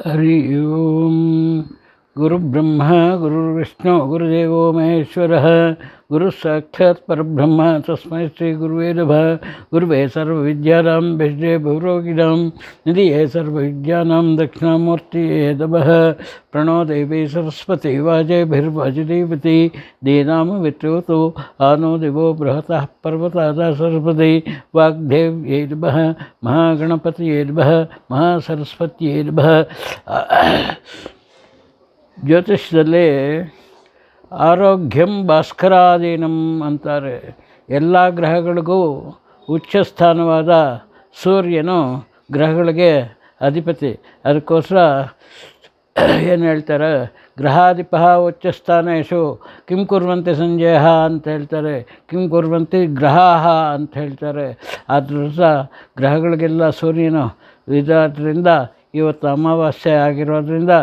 ಹರಿ ಓಂ. ಗುರುಬ್ರಹ್ಮ ಗುರುರ್ವಿಷ್ಣು ಗುರುದೇವೋ ಮಹೇಶ್ವರಃ. ಗುರು ಸಾಕ್ಷಾತ್ ಪರಬ್ರಹ್ಮ ತಸ್ಮೈ ಶ್ರೀ ಗುರುವೇ ನಮಃ. ಗುರುವೇ ಸರ್ವವಿದ್ಯಾನಾಂ ಭಜೆ ಭವರೋಗಿಣಾಂ ನಿಧಿಯೇ ಸರ್ವವಿದ್ಯಾನಾಂ ದಕ್ಷಿಣಾಮೂರ್ತಿಯೇ ನಮಃ. ಪ್ರಣೋ ದೇವಿ ಸರಸ್ವತಿ ವಾಜೇಭಿರ್ವಾಜಿದೇವತಿ ದೀನಾಮವಿತ್ಯೋತು ಆನೋ ದಿವೋ ಬೃಹತಃ ಪರ್ವತಾದ ಸರಸ್ವತಿ ವಾಗ್ದೇವ್ಯೈ ನಮಃ. ಮಹಾಗಣಪತಿಯೇ ನಮಃ. ಮಹಾಸರಸ್ವತಿಯೇ ನಮಃ. ಜ್ಯೋತಿಷದಲ್ಲಿ ಆರೋಗ್ಯಂ ಭಾಸ್ಕರಾದೀನಂ ಅಂತಾರೆ. ಎಲ್ಲ ಗ್ರಹಗಳಿಗೂ ಉಚ್ಚಸ್ಥಾನವಾದ ಸೂರ್ಯನು ಗ್ರಹಗಳಿಗೆ ಅಧಿಪತಿ. ಅದಕ್ಕೋಸ್ಕರ ಏನು ಹೇಳ್ತಾರೆ, ಗ್ರಹಾಧಿಪ ಉಚ್ಚಸ್ಥಾನೇಶು ಕಿಂ ಕುರ್ವಂತಿ ಸಂಜಯ ಅಂತ ಹೇಳ್ತಾರೆ, ಕಿಂ ಕುರ್ವಂತಿ ಗ್ರಹಾಃ ಅಂತ ಹೇಳ್ತಾರೆ. ಆದ್ದರಿಂದ ಗ್ರಹಗಳಿಗೆಲ್ಲ ಸೂರ್ಯನು ಇದಾದ್ರಿಂದ ಇವತ್ತು ಅಮಾವಾಸ್ಯೆ ಆಗಿರೋದ್ರಿಂದ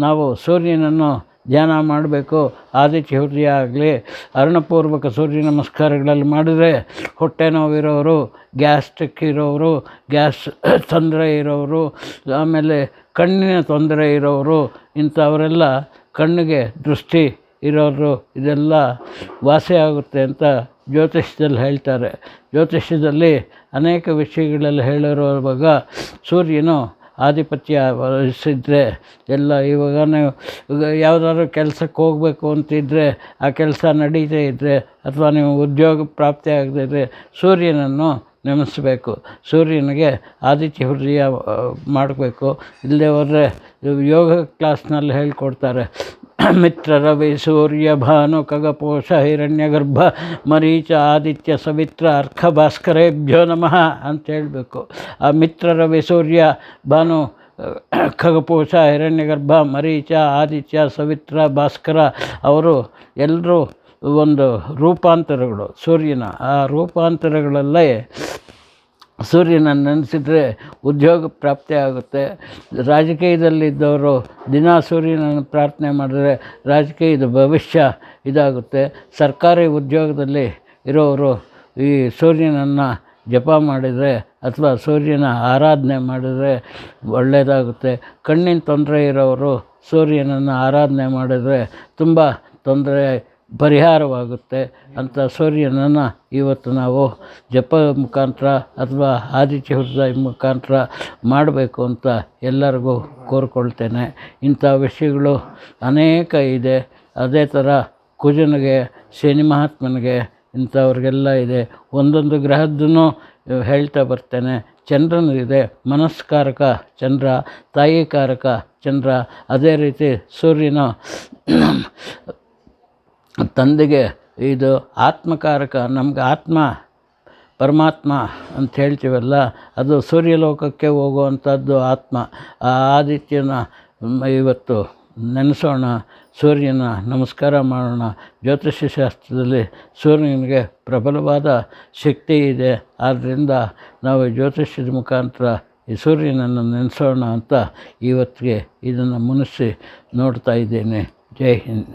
ನಾವು ಸೂರ್ಯನನ್ನು ಧ್ಯಾನ ಮಾಡಬೇಕು. ಆದಿತ್ಯ ಹೃದಯ ಆಗಲಿ ಅರುಣಪೂರ್ವಕ ಸೂರ್ಯ ನಮಸ್ಕಾರಗಳಲ್ಲಿ ಮಾಡಿದರೆ ಹೊಟ್ಟೆ ನೋವಿರೋರು, ಗ್ಯಾಸ್ಟ್ರಿಕ್ ಇರೋರು, ಗ್ಯಾಸ್ ತೊಂದರೆ ಇರೋರು, ಆಮೇಲೆ ಕಣ್ಣಿನ ತೊಂದರೆ ಇರೋರು, ಇಂಥವರೆಲ್ಲ ಕಣ್ಣಿಗೆ ದೃಷ್ಟಿ ಇರೋರು ಇದೆಲ್ಲ ವಾಸಿ ಆಗುತ್ತೆ ಅಂತ ಜ್ಯೋತಿಷ್ಯದಲ್ಲಿ ಹೇಳ್ತಾರೆ. ಜ್ಯೋತಿಷ್ಯದಲ್ಲಿ ಅನೇಕ ವಿಷಯಗಳಲ್ಲಿ ಹೇಳಿರುವಾಗ ಸೂರ್ಯನು ಆಧಿಪತ್ಯ ವಹಿಸಿದರೆ ಎಲ್ಲ ಇವಾಗ ನೀವು ಯಾವುದಾದ್ರು ಕೆಲಸಕ್ಕೆ ಹೋಗಬೇಕು ಅಂತಿದ್ದರೆ, ಆ ಕೆಲಸ ನಡೀತಾ ಇದ್ದರೆ ಅಥವಾ ನೀವು ಉದ್ಯೋಗ ಪ್ರಾಪ್ತಿ ಆಗದಿದ್ದರೆ ಸೂರ್ಯನನ್ನು ನೆನೆಸಬೇಕು. ಸೂರ್ಯನಿಗೆ ಆದಿತ್ಯ ಹೃದಯ ಮಾಡಬೇಕು. ಇಲ್ಲದೆ ಹೋದರೆ ಯೋಗ ಕ್ಲಾಸ್ನಲ್ಲಿ ಹೇಳ್ಕೊಡ್ತಾರೆ. ಮಿತ್ರ ರವಿ ಸೂರ್ಯ ಭಾನು ಖಗಪೋಷ ಹಿರಣ್ಯಗರ್ಭ ಮರೀಚ ಆದಿತ್ಯ ಸವಿತ್ರ ಅರ್ಕ ಭಾಸ್ಕರೇಭ್ಯೋ ನಮಃ ಅಂತ ಹೇಳಬೇಕು. ಆ ಮಿತ್ರ ರವಿ ಸೂರ್ಯ ಭಾನು ಖಗಪೋಷ ಹಿರಣ್ಯಗರ್ಭ ಮರೀಚ ಆದಿತ್ಯ ಸವಿತ್ರ ಭಾಸ್ಕರ ಅವರು ಎಲ್ಲರೂ ಒಂದು ರೂಪಾಂತರಗಳು ಸೂರ್ಯನ. ಆ ರೂಪಾಂತರಗಳಲ್ಲೇ ಸೂರ್ಯನನ್ನು ನೆನೆಸಿದರೆ ಉದ್ಯೋಗ ಪ್ರಾಪ್ತಿ ಆಗುತ್ತೆ. ರಾಜಕೀಯದಲ್ಲಿದ್ದವರು ದಿನ ಸೂರ್ಯನನ್ನು ಪ್ರಾರ್ಥನೆ ಮಾಡಿದರೆ ರಾಜಕೀಯದ ಭವಿಷ್ಯ ಇದಾಗುತ್ತೆ. ಸರ್ಕಾರಿ ಉದ್ಯೋಗದಲ್ಲಿ ಇರೋರು ಈ ಸೂರ್ಯನನ್ನು ಜಪ ಮಾಡಿದರೆ ಅಥವಾ ಸೂರ್ಯನ ಆರಾಧನೆ ಮಾಡಿದರೆ ಒಳ್ಳೆಯದಾಗುತ್ತೆ. ಕಣ್ಣಿನ ತೊಂದರೆ ಇರೋರು ಸೂರ್ಯನನ್ನು ಆರಾಧನೆ ಮಾಡಿದರೆ ತುಂಬ ತೊಂದರೆ ಪರಿಹಾರವಾಗುತ್ತೆ ಅಂತ ಸೂರ್ಯನನ್ನು ಇವತ್ತು ನಾವು ಜಪ ಮುಖಾಂತರ ಅಥವಾ ಆದಿತ್ಯ ಹೃದಯ ಮುಖಾಂತರ ಮಾಡಬೇಕು ಅಂತ ಎಲ್ಲರಿಗೂ ಕೋರ್ಕೊಳ್ತೇನೆ. ಇಂಥ ವಿಷಯಗಳು ಅನೇಕ ಇದೆ. ಅದೇ ಥರ ಕುಜನಿಗೆ, ಶನಿ ಮಹಾತ್ಮನಿಗೆ, ಇಂಥವ್ರಿಗೆಲ್ಲ ಇದೆ. ಒಂದೊಂದು ಗ್ರಹದ್ದೂ ಹೇಳ್ತಾ ಬರ್ತೇನೆ. ಚಂದ್ರನಿದೆ, ಮನಸ್ಕಾರಕ ಚಂದ್ರ, ತಾಯಿಕಾರಕ ಚಂದ್ರ. ಅದೇ ರೀತಿ ಸೂರ್ಯನ ತಂದೆಗೆ ಇದು ಆತ್ಮಕಾರಕ. ನಮ್ಗೆ ಆತ್ಮ ಪರಮಾತ್ಮ ಅಂತ ಹೇಳ್ತೀವಲ್ಲ, ಅದು ಸೂರ್ಯಲೋಕಕ್ಕೆ ಹೋಗುವಂಥದ್ದು ಆತ್ಮ. ಆ ಆದಿತ್ಯನ ಇವತ್ತು ನೆನೆಸೋಣ, ಸೂರ್ಯನ ನಮಸ್ಕಾರ ಮಾಡೋಣ. ಜ್ಯೋತಿಷ್ಯ ಶಾಸ್ತ್ರದಲ್ಲಿ ಸೂರ್ಯನಿಗೆ ಪ್ರಬಲವಾದ ಶಕ್ತಿ ಇದೆ. ಆದ್ದರಿಂದ ನಾವು ಜ್ಯೋತಿಷ್ಯದ ಮುಖಾಂತರ ಈ ಸೂರ್ಯನನ್ನು ನೆನೆಸೋಣ ಅಂತ ಇವತ್ತಿಗೆ ಇದನ್ನು ಮುನಿಸಿ ನೋಡ್ತಾ ಇದ್ದೇನೆ. ಜೈ ಹಿಂದ್.